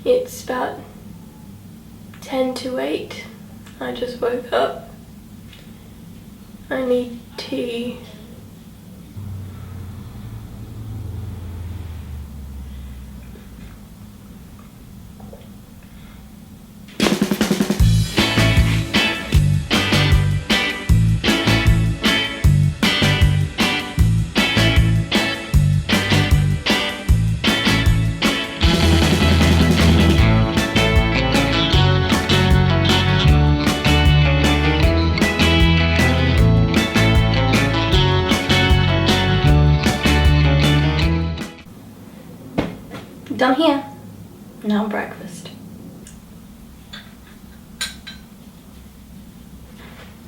It's about 10 to 8. I just woke up. I need tea. Done here. Now breakfast.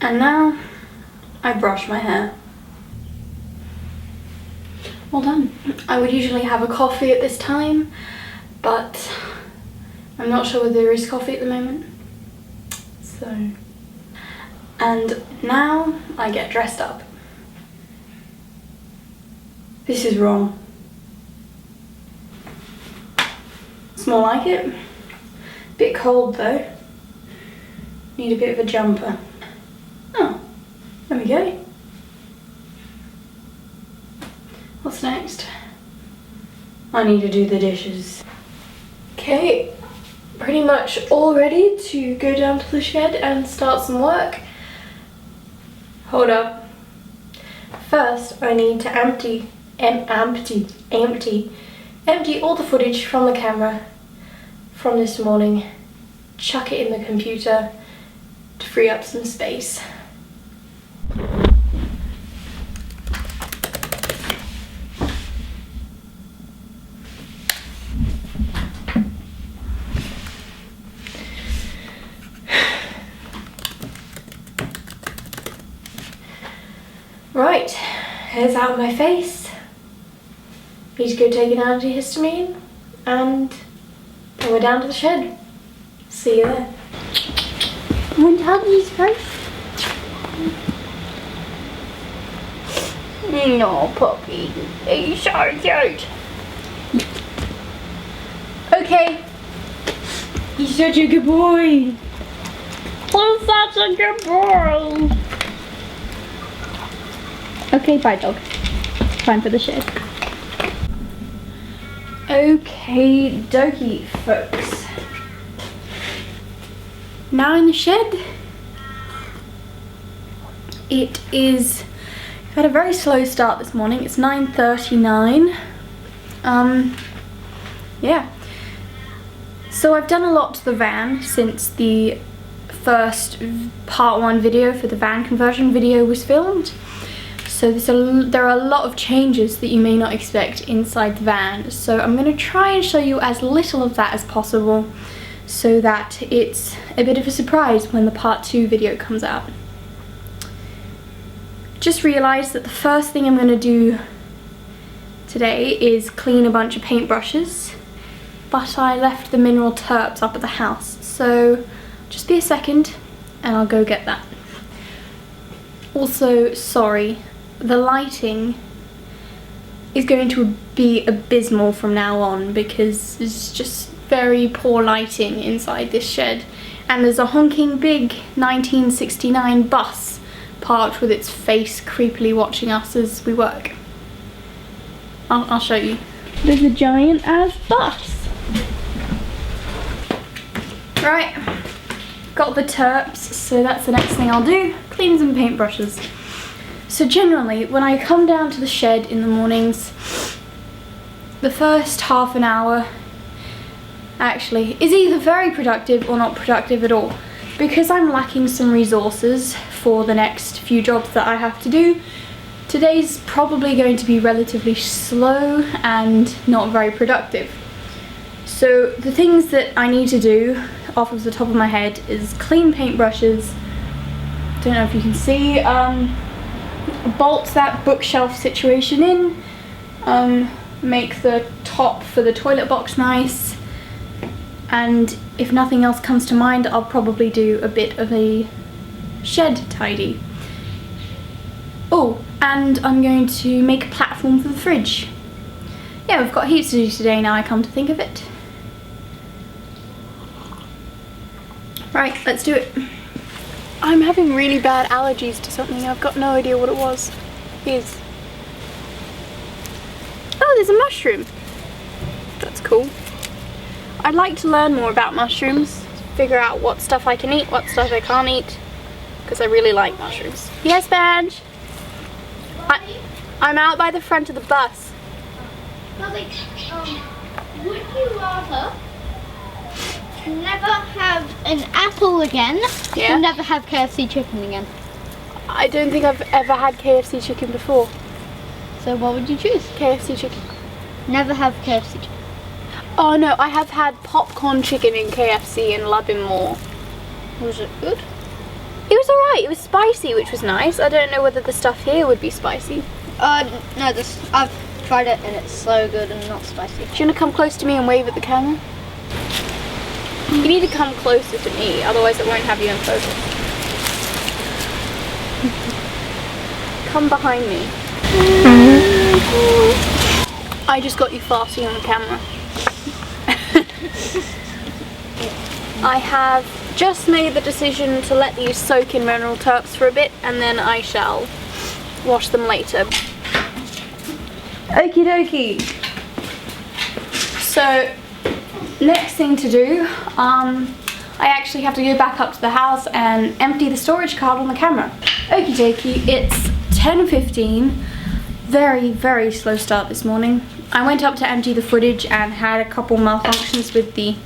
And now I brush my hair. Well done. I would usually have a coffee at this time, but I'm not sure whether there is coffee at the moment. So, and now I get dressed up. This is wrong. It's more like it. Bit cold though. Need a bit of a jumper. Oh, there we go. What's next? I need to do the dishes. Okay, pretty much all ready to go down to the shed and start some work. Hold up. First, I need to empty all the footage from the camera from this morning, chuck it in the computer to free up some space. Right, hair's out of my face. Need to go take an antihistamine and we're down to the shed. See you there. Want to hug me first? No, puppy. He's so cute. Okay. He's such a good boy. He's such a good boy. Okay, bye, dog. Time for the shed. Okay, dokie, folks. Now in the shed. It is. We've had a very slow start this morning. It's 9:39. Yeah. So I've done a lot to the van since the first part 1 video for the van conversion video was filmed. So there are a lot of changes that you may not expect inside the van. So I'm going to try and show you as little of that as possible so that it's a bit of a surprise when the part 2 video comes out. Just realised that the first thing I'm going to do today is clean a bunch of paintbrushes, but I left the mineral terps up at the house. So just be a second and I'll go get that. Also, sorry. The lighting is going to be abysmal from now on because it's just very poor lighting inside this shed, and there's a honking big 1969 bus parked with its face creepily watching us as we work. I'll show you. There's a giant ass bus. Right, got the terps, so that's the next thing I'll do, clean some paintbrushes. So generally, when I come down to the shed in the mornings, the first half an hour actually is either very productive or not productive at all, because I'm lacking some resources for the next few jobs that I have to do. Today's probably going to be relatively slow and not very productive. So the things that I need to do off of the top of my head is clean paintbrushes, don't know if you can see, bolt that bookshelf situation in, make the top for the toilet box nice, and if nothing else comes to mind, I'll probably do a bit of a shed tidy. Oh, and I'm going to make a platform for the fridge. Yeah, we've got heaps to do today now I come to think of it. Right, let's do it. I'm having really bad allergies to something. I've got no idea what it was. Here's. Oh, there's a mushroom. That's cool. I'd like to learn more about mushrooms, figure out what stuff I can eat, what stuff I can't eat, because I really like mushrooms. Yes, Benj? I'm out by the front of the bus. Would you rather never have an apple again Yeah? or never have KFC chicken again? I don't think I've ever had KFC chicken before. So what would you choose? KFC chicken. Never have KFC chicken. Oh no, I have had popcorn chicken in KFC and love him more. Was it good? It was alright, it was spicy, which was nice. I don't know whether the stuff here would be spicy. No, I've tried it and it's so good and not spicy. Do you want to come close to me and wave at the camera? You need to come closer to me, otherwise it won't have you in focus. Come behind me. I just got you farting on the camera. I have just made the decision to let these soak in mineral terps for a bit, and then I shall wash them later. Okie dokie. So, next thing to do, I actually have to go back up to the house and empty the storage card on the camera. Okie dokie, it's 10:15. Very, very slow start this morning. I went up to empty the footage and had a couple malfunctions with the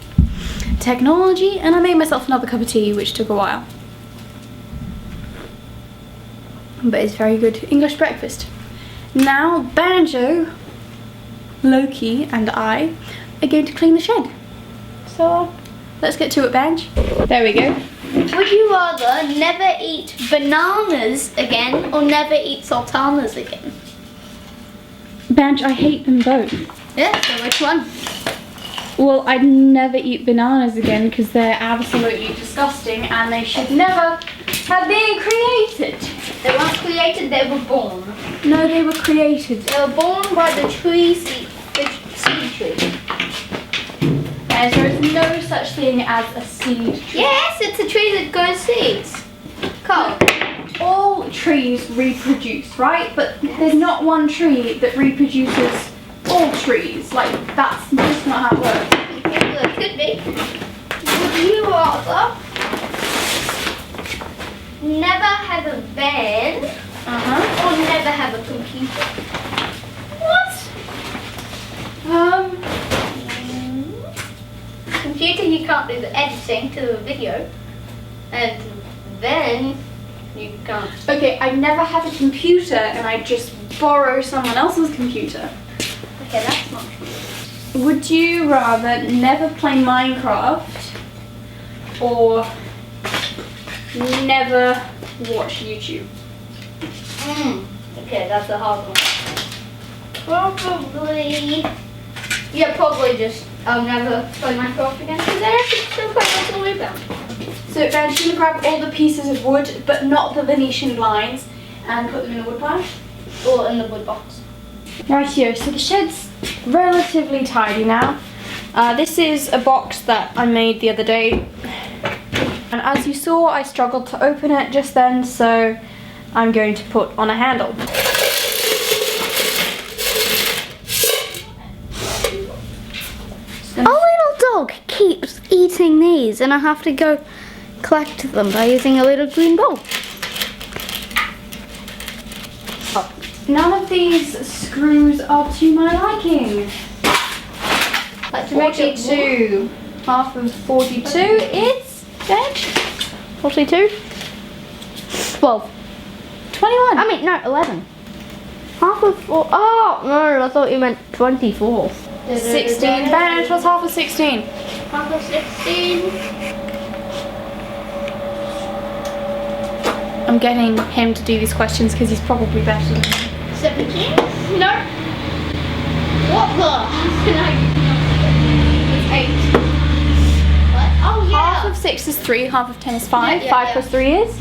technology, and I made myself another cup of tea, which took a while. But it's very good English breakfast. Now Banjo, Loki and I are going to clean the shed. So let's get to it, Banj. There we go. Would you rather never eat bananas again or never eat sultanas again? Banj, I hate them both. Yeah, so which one? Well, I'd never eat bananas again because they're absolutely disgusting and they should never have been created. They weren't created, they were born. No, they were created. They were born by the seed tree. And there is no such thing as a seed. Yes, it's a tree that grows seeds. Carl. All trees reproduce, right? But there's not one tree that reproduces all trees. Like, that's just not how it works. Okay, well, it could be. Would you rather never have a van or never have a computer? What? Computer, you can't do the editing to the video, and then you can't. Okay, I never have a computer and I just borrow someone else's computer. Okay, that's not true. Would you rather never play Minecraft or never watch YouTube? Okay, that's a hard one. Probably. Yeah, probably just I'll never play Minecraft again because they're actually still quite nice all the way down. So Ben, she's gonna grab all the pieces of wood, but not the Venetian blinds, and put them in the wood pile. Or in the wood box. Right here, so the shed's relatively tidy now. This is a box that I made the other day. And as you saw, I struggled to open it just then, so I'm going to put on a handle. Our little dog keeps eating these and I have to go collect them by using a little green bowl. None of these screws are to my liking. Like to make it 42. Half of 42 is, Veg? 42? 12. 21. I mean, no, 11. Half of 4. Oh, no, I thought you meant 24. 16. Benj, what's half of 16? Half of 16. I'm getting him to do these questions because he's probably better than me. 17? No. What the? It's 8. What? Oh, yeah. Half of 6 is 3, half of 10 is 5. Yeah, 5 yeah. plus 3 is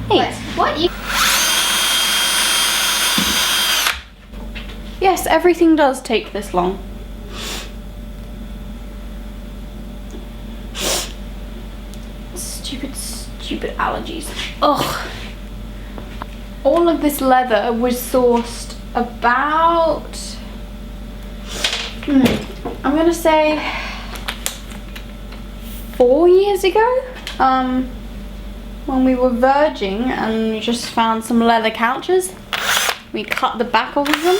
8. Wait, what? Yes, everything does take this long. Stupid allergies. Ugh. All of this leather was sourced about, I'm gonna say 4 years ago, when we were verging and we just found some leather couches. We cut the back off of them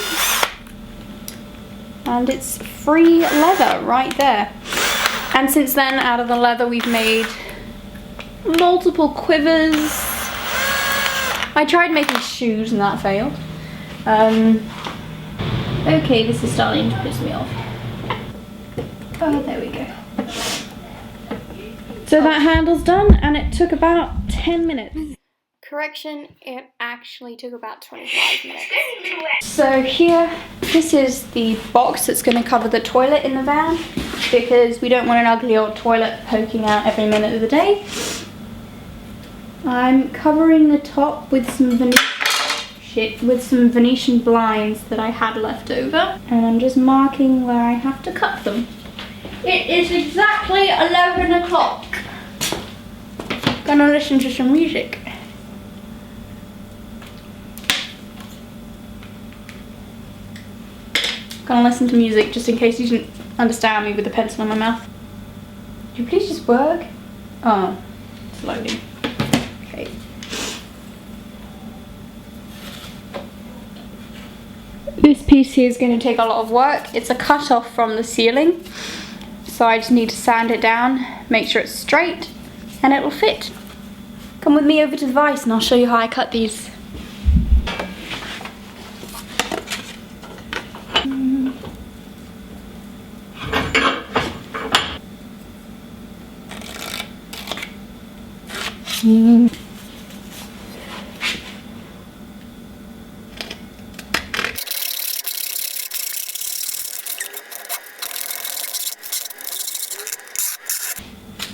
and it's free leather right there. And since then, out of the leather we've made multiple quivers. I tried making shoes and that failed. Okay, this is starting to piss me off. Oh, there we go. So that handle's done and it took about 10 minutes. Correction, it actually took about 25 minutes. So here, this is the box that's going to cover the toilet in the van because we don't want an ugly old toilet poking out every minute of the day. I'm covering the top with some Venetian blinds that I had left over, and I'm just marking where I have to cut them. It is exactly 11 o'clock. Gonna listen to some music. Gonna listen to music just in case you didn't understand me with the pencil in my mouth. Could you please just work? Oh, it's loading. Okay. This piece here is going to take a lot of work. It's a cut off from the ceiling, so I just need to sand it down, make sure it's straight, and it will fit. Come with me over to the vise and I'll show you how I cut these.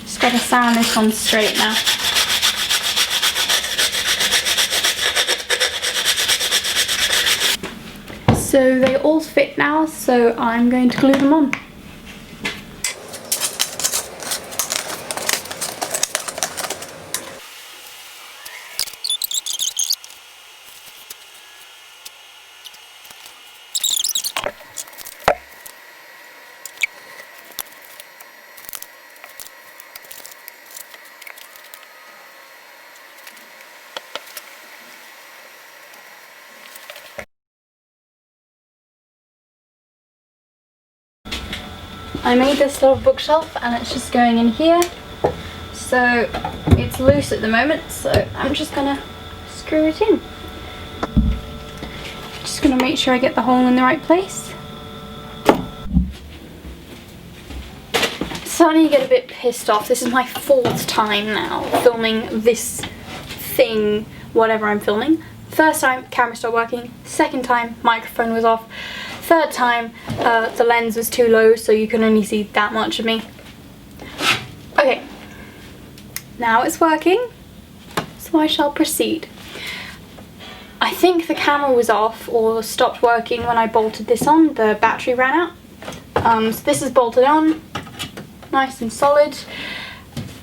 Just gotta sand this one straight now. So they all fit now, so I'm going to glue them on. I made this little bookshelf and it's just going in here, so it's loose at the moment, so I'm just gonna screw it in. Just gonna make sure I get the hole in the right place. Starting to get a bit pissed off. This is my 4th time now filming this thing, whatever I'm filming. First time, camera stopped working. Second time, microphone was off. Third time, the lens was too low, so you can only see that much of me. Okay, now it's working, so I shall proceed. I think the camera was off or stopped working when I bolted this on. The battery ran out. So this is bolted on, nice and solid.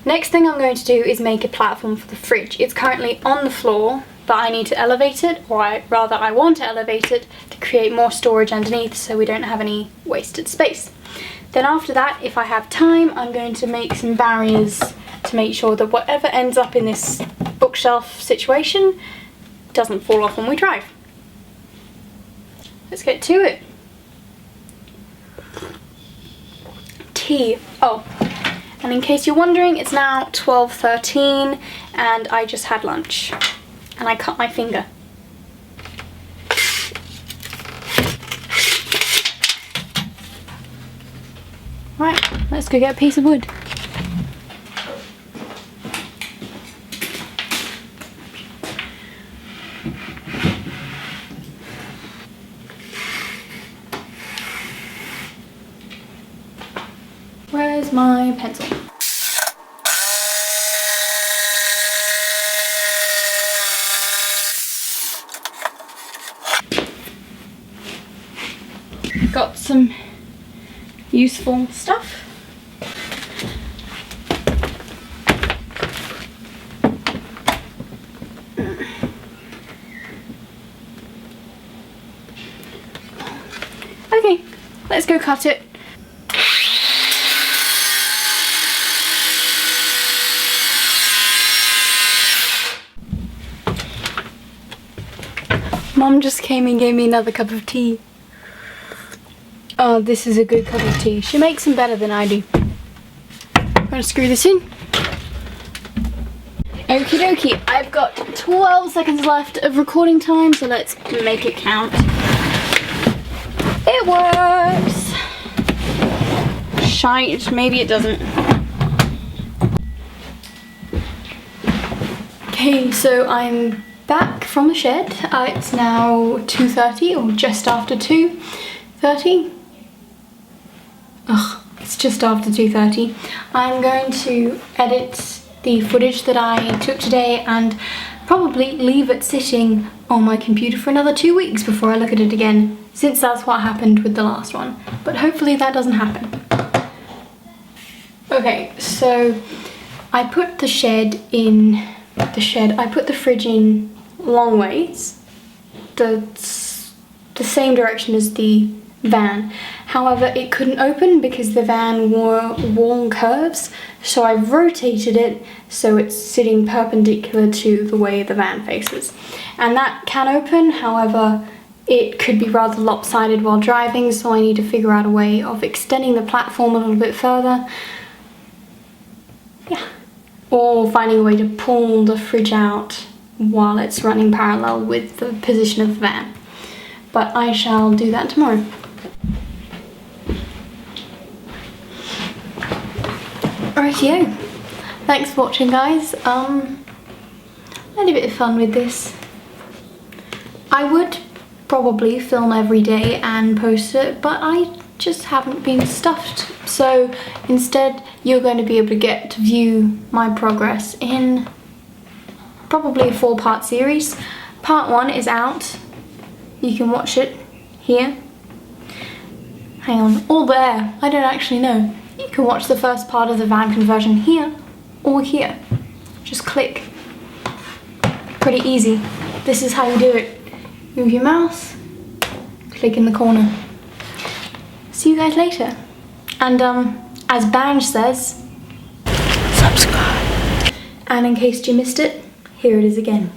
Next thing I'm going to do is make a platform for the fridge. It's currently on the floor, but I need to elevate it, or rather I want to elevate it to create more storage underneath so we don't have any wasted space. Then after that, if I have time, I'm going to make some barriers to make sure that whatever ends up in this bookshelf situation doesn't fall off when we drive. Let's get to it. Tea. Oh, and in case you're wondering, it's now 12:13 and I just had lunch. And I cut my finger. Right, let's go get a piece of wood. Where's my pencil? Got some useful stuff. let's go cut it. Mum just came and gave me another cup of tea. Oh, this is a good cup of tea. She makes them better than I do. I'm gonna screw this in. Okie dokie, I've got 12 seconds left of recording time, so let's make it count. It works! Shite, maybe it doesn't. Okay, so I'm back from the shed. It's now 2:30 or just after 2:30. Ugh, it's just after 2:30. I'm going to edit the footage that I took today and probably leave it sitting on my computer for another 2 weeks before I look at it again, since that's what happened with the last one. But hopefully that doesn't happen. Okay, so I put the shed in I put the fridge in long ways, the same direction as the van. However, it couldn't open because the van wore wall curves, so I rotated it so it's sitting perpendicular to the way the van faces. And that can open, however, it could be rather lopsided while driving, so I need to figure out a way of extending the platform a little bit further. Yeah. Or finding a way to pull the fridge out while it's running parallel with the position of the van. But I shall do that tomorrow. Rightio. Thanks for watching, guys. I had a bit of fun with this. I would probably film every day and post it, but I just haven't been stuffed. So instead, you're going to be able to get to view my progress in probably a 4-part series. Part 1 is out. You can watch it here. Hang on, or there. I don't actually know. You can watch the first part of the van conversion here or here. Just click. Pretty easy. This is how you do it. Move your mouse, click in the corner. See you guys later. And as Banj says, subscribe. And in case you missed it, here it is again.